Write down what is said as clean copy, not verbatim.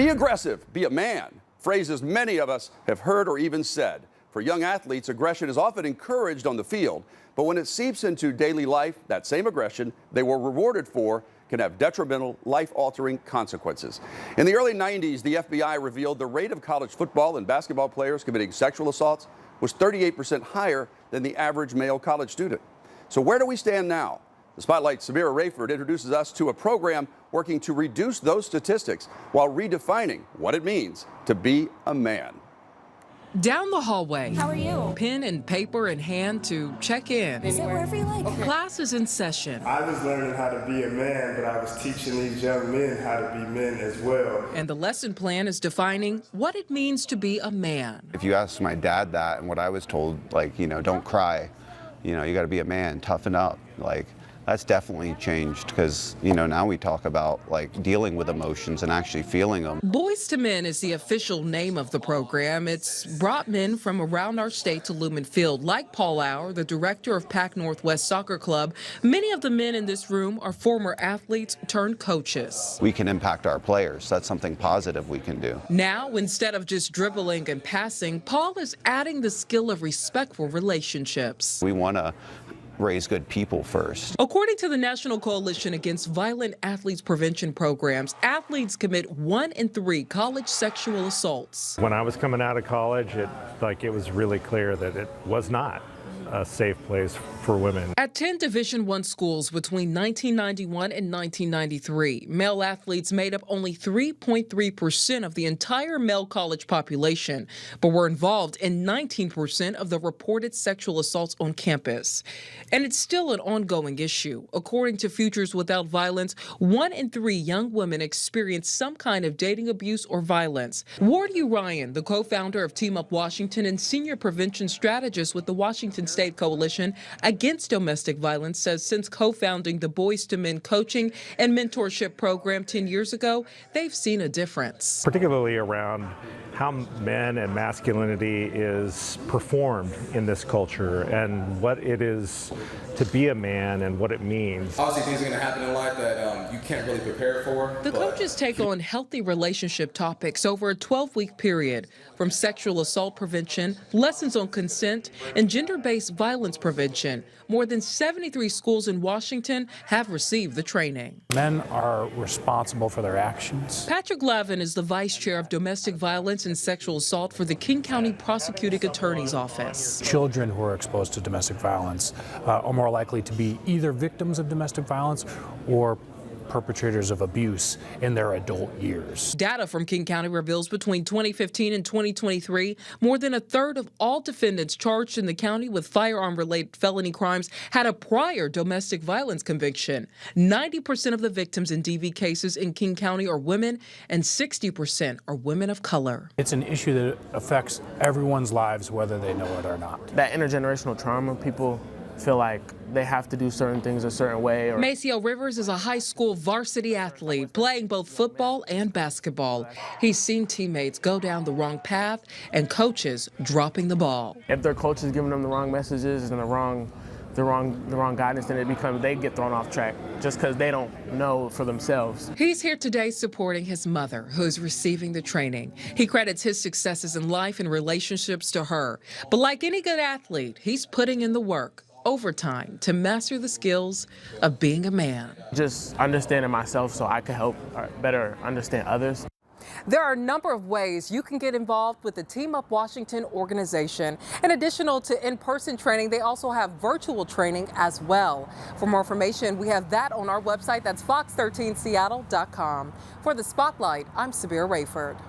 Be aggressive, be a man. Phrases many of us have heard or even said. For young athletes, aggression is often encouraged on the field, but when it seeps into daily life, that same aggression they were rewarded for can have detrimental, life-altering consequences. In the early 90s, the FBI revealed the rate of college football and basketball players committing sexual assaults was 38% higher than the average male college student. So where do we stand now? The Spotlight's Samira Rayford introduces us to a program working to reduce those statistics while redefining what it means to be a man. Down the hallway. How are you? Pen and paper in hand to check in. Sit wherever you like. Okay. Class is in session. I was learning how to be a man, but I was teaching these young men how to be men as well. And the lesson plan is defining what it means to be a man. If you ask my dad that and what I was told, like, don't cry, you got to be a man, toughen up, like, that's definitely changed because, now we talk about like dealing with emotions and actually feeling them. Boys to Men is the official name of the program. It's brought men from around our state to Lumen Field. Like Paul Auer, the director of Pac Northwest Soccer Club, many of the men in this room are former athletes turned coaches. We can impact our players. That's something positive we can do. Now, instead of just dribbling and passing, Paul is adding the skill of respectful relationships. We want to raise good people first. According to the National Coalition Against Violent Athletes Prevention Programs, athletes commit 1 in 3 college sexual assaults. When I was coming out of college, it was really clear that it was not a safe place for women. At 10 Division I schools between 1991 and 1993, male athletes made up only 3.3% of the entire male college population, but were involved in 19% of the reported sexual assaults on campus. And it's still an ongoing issue. According to Futures Without Violence, 1 in 3 young women experience some kind of dating abuse or violence. Ward U. Ryan, the co-founder of Team Up Washington and senior prevention strategist with the Washington State Coalition Against Domestic Violence, says since co-founding the Boys to Men coaching and mentorship program 10 years ago, they've seen a difference. Particularly around how men and masculinity is performed in this culture and what it is to be a man and what it means. Obviously things are going to happen in life that you can't really prepare for. The coaches take on healthy relationship topics over a 12-week period, from sexual assault prevention, lessons on consent, and gender-based violence prevention. More than 73 schools in Washington have received the training. Men are responsible for their actions. Patrick Lavin is the vice chair of domestic violence and sexual assault for the King County Prosecuting Attorney's Office. Children who are exposed to domestic violence are more likely to be either victims of domestic violence or perpetrators of abuse in their adult years. Data from King County reveals between 2015 and 2023, more than a third of all defendants charged in the county with firearm-related felony crimes had a prior domestic violence conviction. 90% of the victims in DV cases in King County are women, and 60% are women of color. It's an issue that affects everyone's lives, whether they know it or not. That intergenerational trauma, people feel like they have to do certain things a certain way. Maceo Rivers is a high school varsity athlete playing both football and basketball. He's seen teammates go down the wrong path and coaches dropping the ball. If their coach is giving them the wrong messages and the wrong guidance, then they get thrown off track just because they don't know for themselves. He's here today supporting his mother, who is receiving the training. He credits his successes in life and relationships to her. But like any good athlete, he's putting in the work, overtime, to master the skills of being a man. Just understanding myself so I can help better understand others. There are a number of ways you can get involved with the Team Up Washington organization. In addition to in-person training, they also have virtual training as well. For more information, we have that on our website. That's fox13seattle.com. For the Spotlight, I'm Samira Rayford.